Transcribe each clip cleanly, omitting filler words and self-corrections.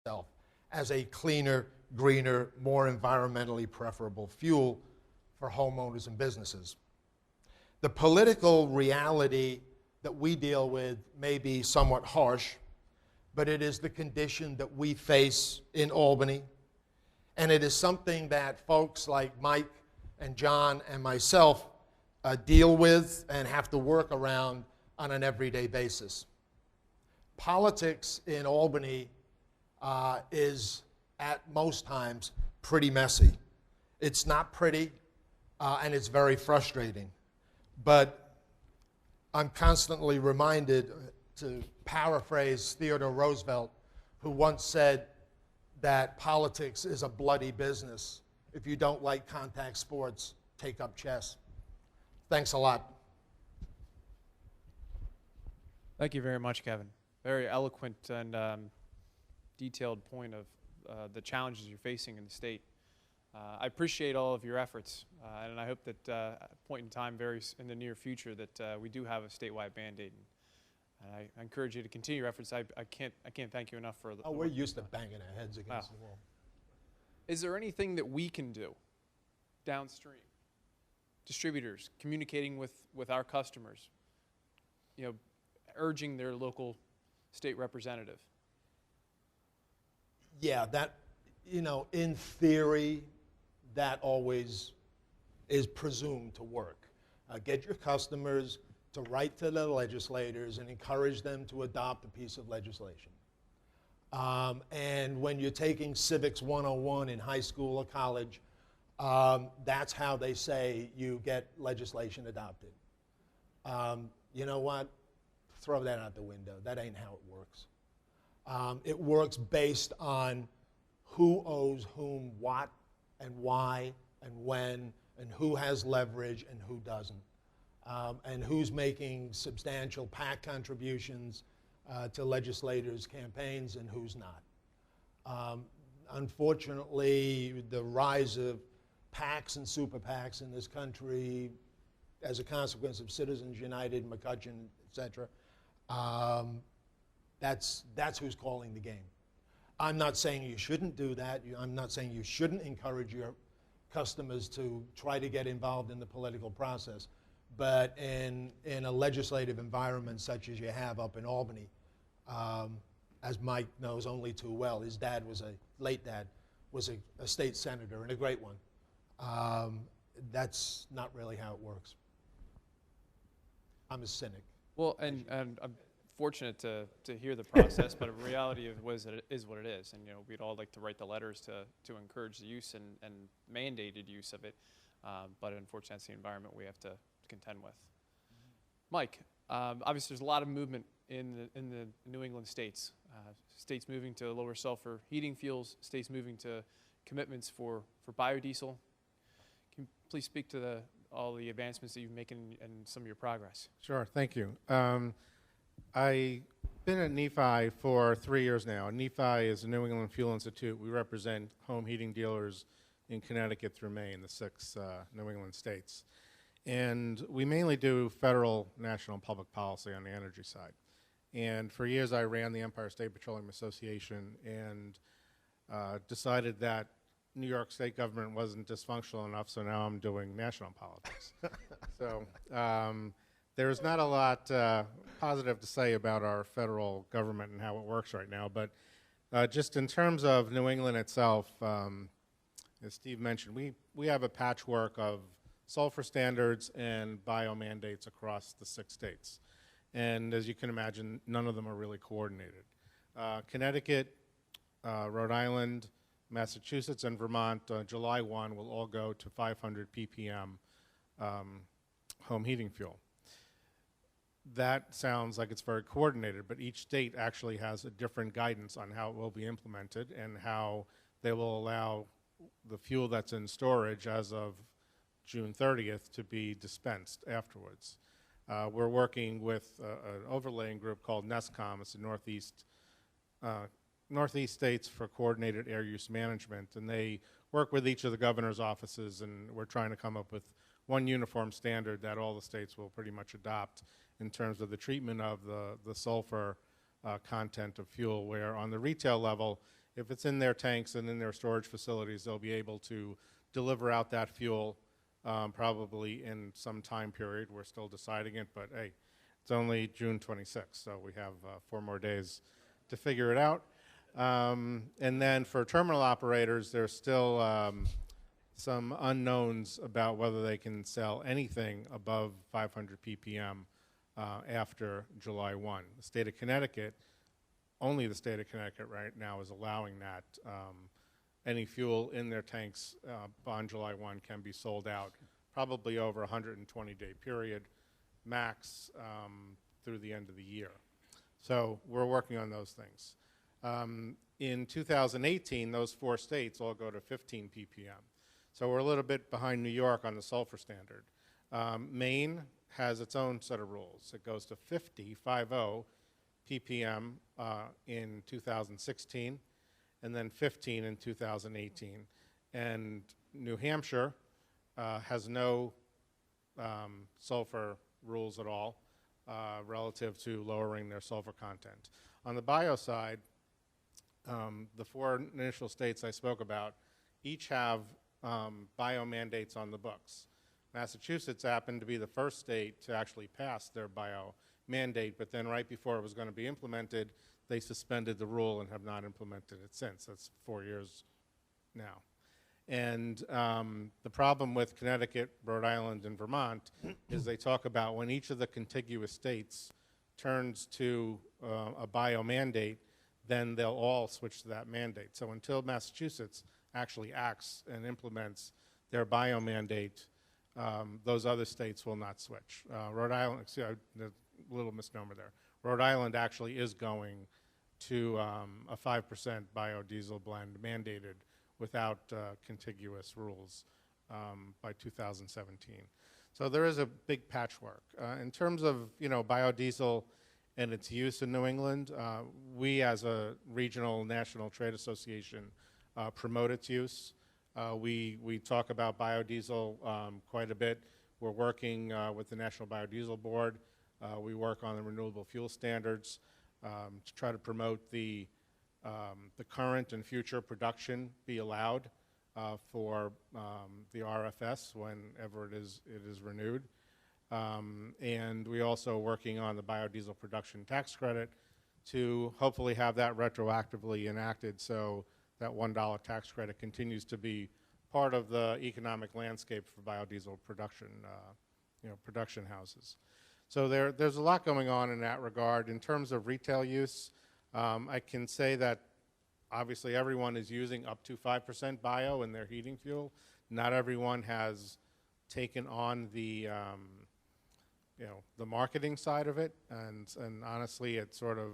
itself as a cleaner, greener, more environmentally preferable fuel for homeowners and businesses. The political reality that we deal with may be somewhat harsh, but it is the condition that we face in Albany, and it is something that folks like Mike and John and myself deal with and have to work around on an everyday basis. Politics in Albany is, at most times, pretty messy. It's not pretty, and it's very frustrating. But I'm constantly reminded, to paraphrase Theodore Roosevelt, who once said that politics is a bloody business. If you don't like contact sports, take up chess. Thanks a lot. Thank you very much, Kevin. Very eloquent and detailed point of the challenges you're facing in the state. I appreciate all of your efforts, and I hope that at a point in time, very in the near future, that we do have a statewide mandate. And I encourage you to continue your efforts. I can't thank you enough for the. Oh, we're used to banging our heads against the wall. Is there anything that we can do downstream? Distributors communicating with our customers, urging their local state representative. Yeah, that, in theory, that always is presumed to work. Get your customers to write to the legislators and encourage them to adopt a piece of legislation. And when you're taking Civics 101 in high school or college, that's how they say you get legislation adopted. You know what? Throw that out the window. That ain't how it works. It works based on who owes whom what and why and when and who has leverage and who doesn't. And who's making substantial PAC contributions to legislators' campaigns and who's not. Unfortunately, the rise of PACs and super PACs in this country as a consequence of Citizens United, McCutcheon, et cetera, that's who's calling the game. I'm not saying you shouldn't do that. I'm not saying you shouldn't encourage your customers to try to get involved in the political process. But in a legislative environment such as you have up in Albany, as Mike knows only too well, his dad was late dad was a state senator and a great one. That's not really how it works. I'm a cynic. Well, and I'm fortunate to hear the process, but the reality of it is what it is. And we'd all like to write the letters to encourage the use and mandated use of it. But unfortunately, that's the environment we have to contend with. Mike, obviously there's a lot of movement in the New England states. States moving to lower sulfur heating fuels, states moving to commitments for biodiesel. Can you please speak to all the advancements that you've made and some of your progress? Sure, thank you. I've been at NEFI for 3 years now. NEFI is the New England Fuel Institute. We represent home heating dealers in Connecticut through Maine, the 6 New England states. And we mainly do federal, national, public policy on the energy side. And for years I ran the Empire State Petroleum Association and decided that New York State government wasn't dysfunctional enough, so now I'm doing national politics. So there's not a lot positive to say about our federal government and how it works right now, but just in terms of New England itself, as Steve mentioned, we have a patchwork of sulfur standards and bio mandates across the 6 states. And as you can imagine, none of them are really coordinated. Connecticut, Rhode Island, Massachusetts, and Vermont, July 1, will all go to 500 ppm home heating fuel. That sounds like it's very coordinated, but each state actually has a different guidance on how it will be implemented and how they will allow the fuel that's in storage as of June 30th to be dispensed afterwards. We're working with an overlaying group called NESCOM. It's the Northeast States for Coordinated Air Use Management, and they work with each of the governor's offices, and we're trying to come up with one uniform standard that all the states will pretty much adopt in terms of the treatment of the sulfur content of fuel, where on the retail level, if it's in their tanks and in their storage facilities, they'll be able to deliver out that fuel probably in some time period. We're still deciding it, but hey, it's only June 26th, so we have 4 more days to figure it out. And then for terminal operators, there's still some unknowns about whether they can sell anything above 500 ppm after July 1. The state of Connecticut, only the state of Connecticut right now is allowing that. Any fuel in their tanks on July 1 can be sold out probably over a 120-day period, max through the end of the year. So we're working on those things. In 2018, those 4 states all go to 15 ppm. So we're a little bit behind New York on the sulfur standard. Maine has its own set of rules. It goes to 50 ppm in 2016, and then 15 in 2018. And New Hampshire has no sulfur rules at all relative to lowering their sulfur content. On the bio side, the 4 initial states I spoke about each have bio mandates on the books. Massachusetts happened to be the first state to actually pass their bio mandate, but then right before it was going to be implemented, they suspended the rule and have not implemented it since. That's 4 years now. And the problem with Connecticut, Rhode Island, and Vermont is they talk about when each of the contiguous states turns to a bio mandate, then they'll all switch to that mandate. So until Massachusetts actually acts and implements their bio mandate, those other states will not switch. Rhode Island, excuse me, a little misnomer there. Rhode Island actually is going to a 5% biodiesel blend mandated without contiguous rules by 2017. So there is a big patchwork. In terms of biodiesel and its use in New England, we as a regional national trade association promote its use. We talk about biodiesel quite a bit. We're working with the National Biodiesel Board. We work on the renewable fuel standards to try to promote the current and future production be allowed for the RFS whenever it is renewed. And we also working on the biodiesel production tax credit to hopefully have that retroactively enacted so that $1 tax credit continues to be part of the economic landscape for biodiesel production, production houses. So there's a lot going on in that regard. In terms of retail use, I can say that obviously everyone is using up to 5% bio in their heating fuel. Not everyone has taken on the marketing side of it, and honestly, it's sort of,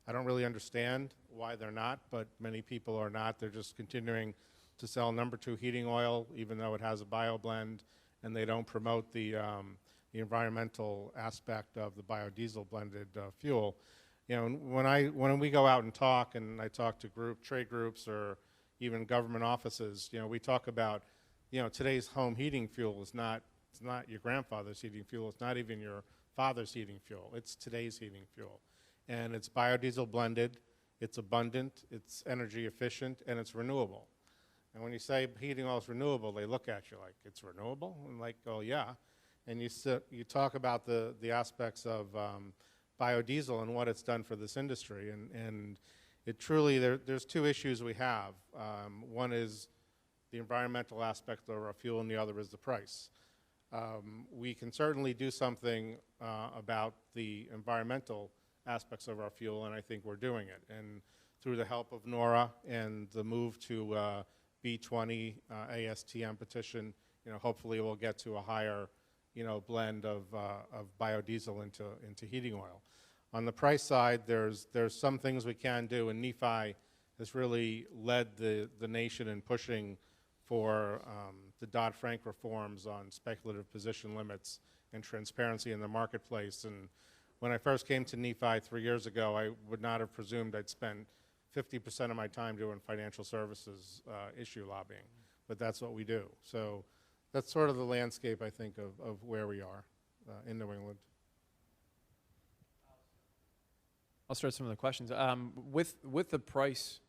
I don't really understand why they're not, but many people are not. They're just continuing to sell #2 heating oil, even though it has a bio blend, and they don't promote the environmental aspect of the biodiesel blended fuel. When we go out and talk, and I talk to trade groups or even government offices, we talk about, today's home heating fuel is not. It's not your grandfather's heating fuel. It's not even your father's heating fuel. It's today's heating fuel. And it's biodiesel blended, it's abundant, it's energy efficient, and it's renewable. And when you say heating oil is renewable, they look at you like, it's renewable? I'm like, oh yeah. And you talk about the aspects of biodiesel and what it's done for this industry. And it truly, there's 2 issues we have. One is the environmental aspect of our fuel, and the other is the price. We can certainly do something about the environmental aspects of our fuel, and I think we're doing it. And through the help of NORA and the move to B20 ASTM petition, hopefully we'll get to a higher, blend of biodiesel into heating oil. On the price side, there's some things we can do, and NEFI has really led the nation in pushing for the Dodd-Frank reforms on speculative position limits and transparency in the marketplace. And when I first came to NEFI 3 years ago, I would not have presumed I'd spend 50% of my time doing financial services issue lobbying, but that's what we do. So that's sort of the landscape, I think, of where we are in New England. I'll start some of the questions. With the price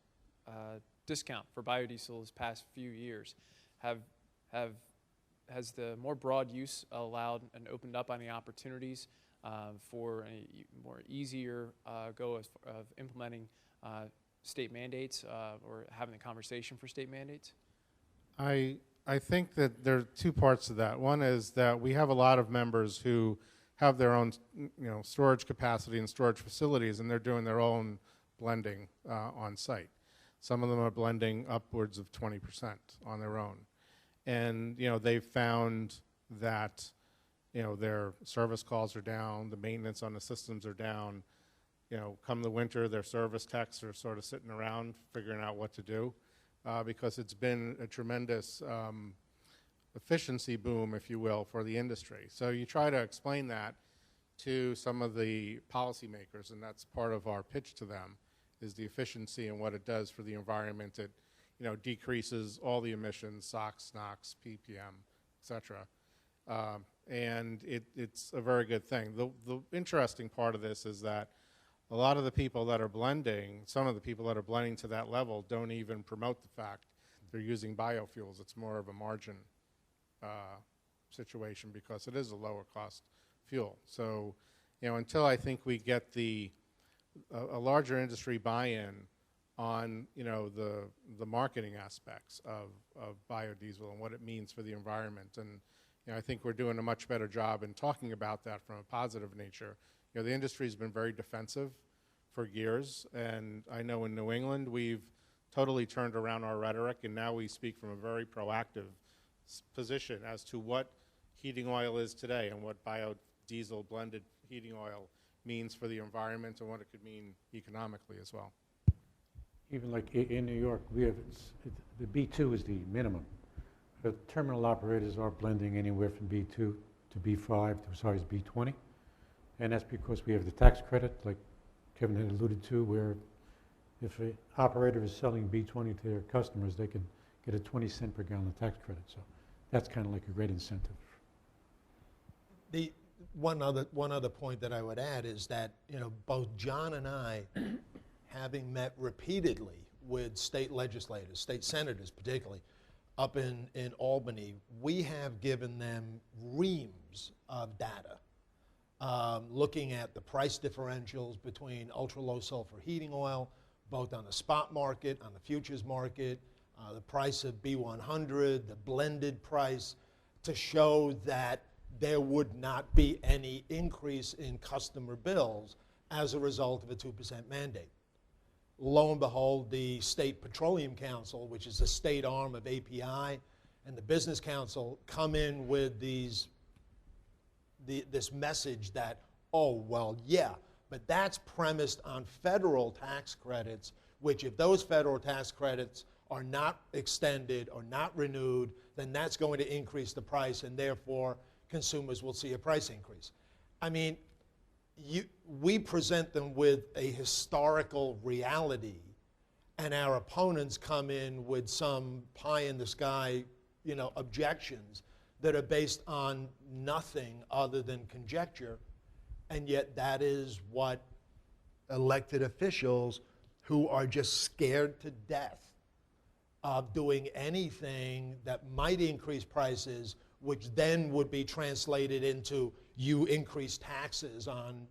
discount for biodiesel this past few years. Has the more broad use allowed and opened up any opportunities for a more easier go of implementing state mandates or having the conversation for state mandates? I think that there are two parts to that. One is that we have a lot of members who have their own, storage capacity and storage facilities, and they're doing their own blending on site. Some of them are blending upwards of 20% on their own. And, they've found that, their service calls are down, the maintenance on the systems are down. Come the winter, their service techs are sort of sitting around figuring out what to do because it's been a tremendous efficiency boom, if you will, for the industry. So you try to explain that to some of the policymakers, and that's part of our pitch to them, is the efficiency and what it does for the environment. It decreases all the emissions, SOx, NOx, ppm, et cetera. And it's a very good thing. The interesting part of this is that a lot of the people that are blending, some of the people that are blending to that level don't even promote the fact they're using biofuels. It's more of a margin situation because it is a lower cost fuel. So, until I think we get a larger industry buy-in on, the marketing aspects of biodiesel and what it means for the environment. And, I think we're doing a much better job in talking about that from a positive nature. The industry's been very defensive for years, and I know in New England we've totally turned around our rhetoric, and now we speak from a very proactive position as to what heating oil is today and what biodiesel blended heating oil means for the environment and what it could mean economically as well. Even like in New York, we have the B2 is the minimum. The terminal operators are blending anywhere from B2 to B5 to as high as B20, and that's because we have the tax credit, like Kevin had alluded to, where if an operator is selling B20 to their customers, they can get a 20-cent per gallon tax credit. So that's kind of like a great incentive. The one other point that I would add is that both John and I, having met repeatedly with state legislators, state senators particularly, up in Albany, we have given them reams of data looking at the price differentials between ultra-low sulfur heating oil, both on the spot market, on the futures market, the price of B100, the blended price, to show that there would not be any increase in customer bills as a result of a 2% mandate. Lo and behold, the State Petroleum Council, which is a state arm of API, and the Business Council come in with this message that, oh, well, yeah, but that's premised on federal tax credits, which if those federal tax credits are not extended or not renewed, then that's going to increase the price, and therefore consumers will see a price increase. I mean, we present them with a historical reality, and our opponents come in with some pie-in-the-sky, objections that are based on nothing other than conjecture, and yet that is what elected officials who are just scared to death of doing anything that might increase prices, which then would be translated into you increase taxes on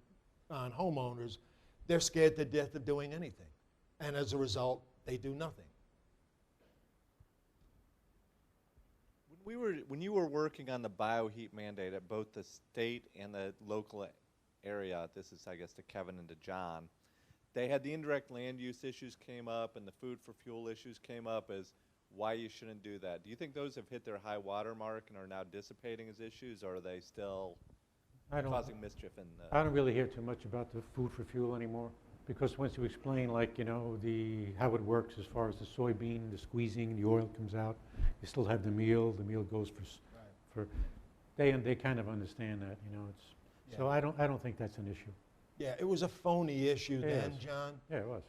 homeowners. They're scared to death of doing anything. And as a result, they do nothing. When you were working on the bioheat mandate at both the state and the local area, this is, I guess, to Kevin and to John, they had the indirect land use issues came up and the food for fuel issues came up as why you shouldn't do that. Do you think those have hit their high water mark and are now dissipating as issues, or are they still causing mischief? I don't really hear too much about the food for fuel anymore, because once you explain, like, how it works as far as the soybean, the squeezing, the oil comes out, you still have the meal goes for they kind of understand that, So I don't think that's an issue. Yeah, it was a phony issue then, Yes. John. Yeah, it was.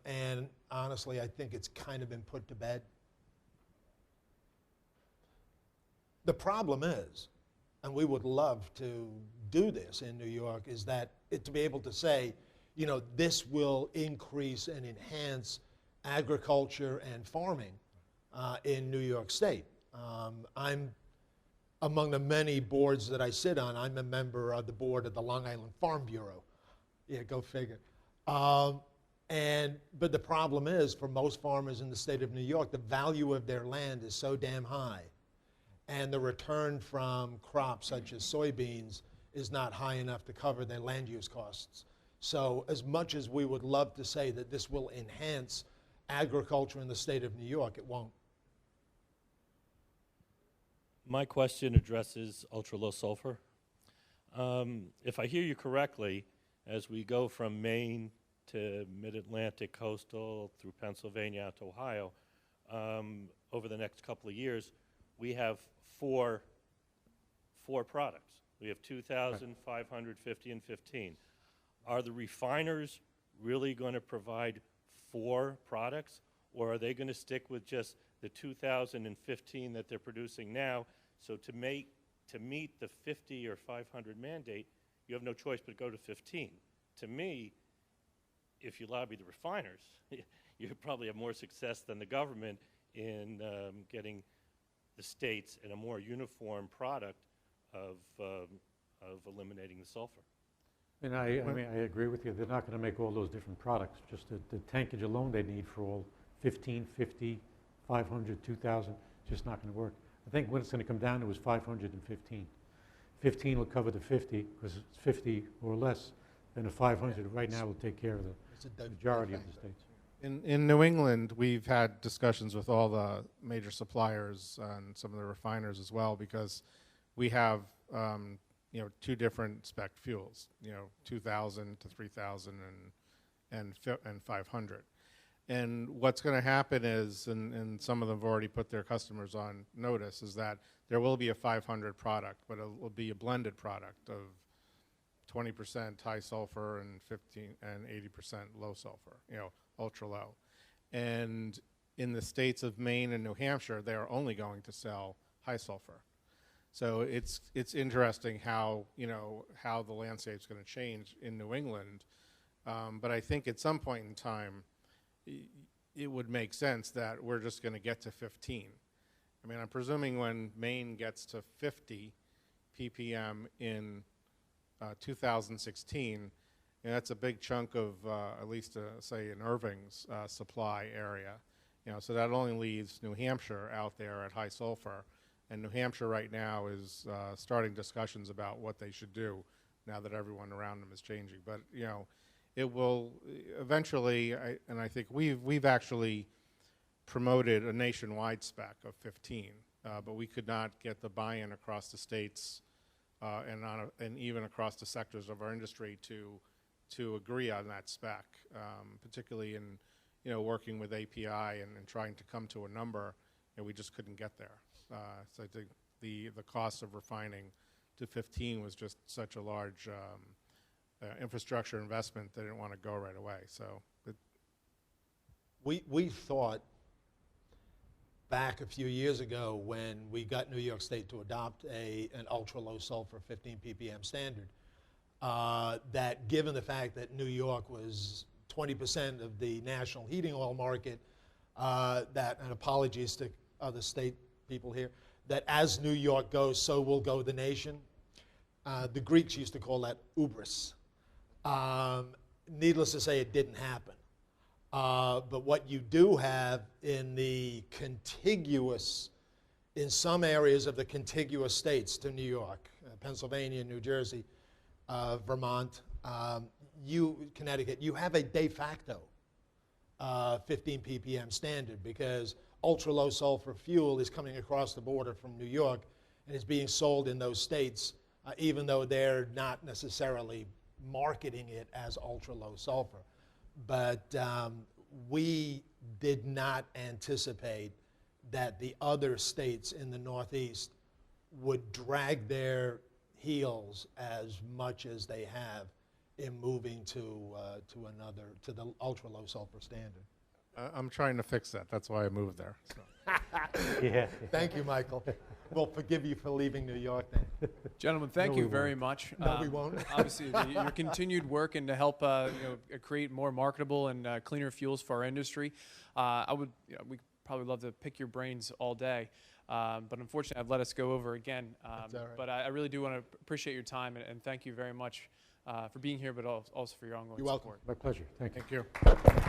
And honestly, I think it's kind of been put to bed. The problem is, and we would love to do this in New York, is that to be able to say, this will increase and enhance agriculture and farming in New York State. I'm among the many boards that I sit on, I'm a member of the board of the Long Island Farm Bureau. Yeah, go figure. But the problem is, for most farmers in the state of New York, the value of their land is so damn high, and the return from crops such as soybeans is not high enough to cover their land use costs. So as much as we would love to say that this will enhance agriculture in the state of New York, it won't. My question addresses ultra-low sulfur. If I hear you correctly, as we go from Maine to mid-Atlantic coastal through Pennsylvania out to Ohio, over the next couple of years, we have four products. We have 2,000, 550, and 15. Are the refiners really going to provide 4 products, or are they going to stick with just the 2,015 that they're producing now? So to meet the 50 or 500 mandate, you have no choice but go to 15. To me, if you lobby the refiners, you probably have more success than the government in getting the states in a more uniform product of eliminating the sulfur. And I agree with you. They're not going to make all those different products. Just the tankage alone they need for all 15, 50, 500, 2,000, just not going to work. I think what it's going to come down to is 515. 15 will cover the 50 because it's 50 or less. Then the 500 right now will take care of the majority of the states. In New England, we've had discussions with all the major suppliers and some of the refiners as well, because we have 2 different spec fuels, 2,000 to 3,000 and 500. And what's going to happen is, and some of them have already put their customers on notice, is that there will be a 500 product, but it will be a blended product of 20% high sulfur and 15 and 80% low sulfur, ultra low. And in the states of Maine and New Hampshire, they are only going to sell high sulfur. So it's interesting how the landscape's going to change in New England. But I think at some point in time, it would make sense that we're just going to get to 15. I mean, I'm presuming when Maine gets to 50 ppm in 2016, that's a big chunk of at least, say, in Irving's supply area. So that only leaves New Hampshire out there at high sulfur. And New Hampshire right now is starting discussions about what they should do now that everyone around them is changing. But, it will eventually, and I think we've actually promoted a nationwide spec of 15, but we could not get the buy-in across the states and even across the sectors of our industry to agree on that spec, particularly in working with API and trying to come to a number, we just couldn't get there. So I think the cost of refining to 15 was just such a large infrastructure investment they didn't want to go right away. So we thought back a few years ago when we got New York State to adopt an ultra low sulfur 15 ppm standard, that given the fact that New York was 20% of the national heating oil market, that, and apologies to other state people here, that as New York goes, so will go the nation. The Greeks used to call that hubris. Needless to say, it didn't happen. But what you do have in the contiguous, in some areas of the contiguous states to New York, Pennsylvania, New Jersey, Vermont, Connecticut, you have a de facto 15 ppm standard because ultra low sulfur fuel is coming across the border from New York and is being sold in those states, even though they're not necessarily marketing it as ultra low sulfur. But we did not anticipate that the other states in the Northeast would drag their heels as much as they have in moving to the ultra low sulfur standard. I'm trying to fix that. That's why I moved there. So. Yeah. Thank you, Michael. We'll forgive you for leaving New York then. Gentlemen, thank No, you we very much. No, we won't. Obviously, your continued work and to help create more marketable and cleaner fuels for our industry. We probably love to pick your brains all day, but unfortunately, I've let us go over again. That's all right. But I really do want to appreciate your time and thank you very much for being here, but also for your ongoing You're welcome. support. My pleasure. Thank you. Thank you.